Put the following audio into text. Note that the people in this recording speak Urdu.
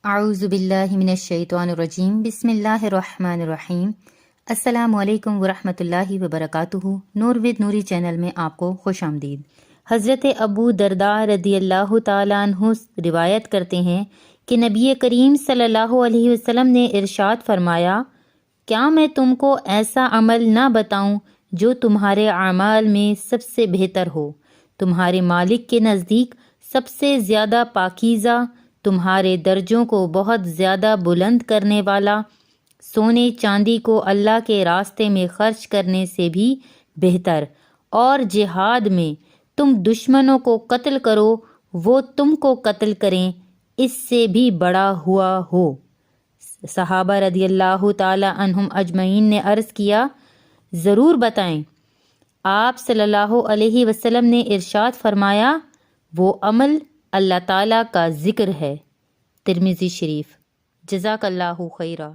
اعوذ باللہ من الشیطان الرجیم، بسم اللہ الرحمن الرحیم۔ السلام علیکم ورحمۃ اللہ وبرکاتہ۔ نور ود نوری چینل میں آپ کو خوش آمدید۔ حضرت ابو درداء رضی اللہ تعالیٰ عنہ روایت کرتے ہیں کہ نبی کریم صلی اللہ علیہ وسلم نے ارشاد فرمایا، کیا میں تم کو ایسا عمل نہ بتاؤں جو تمہارے اعمال میں سب سے بہتر ہو، تمہارے مالک کے نزدیک سب سے زیادہ پاکیزہ، تمہارے درجوں کو بہت زیادہ بلند کرنے والا، سونے چاندی کو اللہ کے راستے میں خرچ کرنے سے بھی بہتر، اور جہاد میں تم دشمنوں کو قتل کرو، وہ تم کو قتل کریں، اس سے بھی بڑا ہوا ہو۔ صحابہ رضی اللہ تعالی عنہم اجمعین نے عرض کیا، ضرور بتائیں۔ آپ صلی اللہ علیہ وسلم نے ارشاد فرمایا، وہ عمل اللہ تعالیٰ کا ذکر ہے۔ ترمذی شریف۔ جزاک اللہ خیرہ۔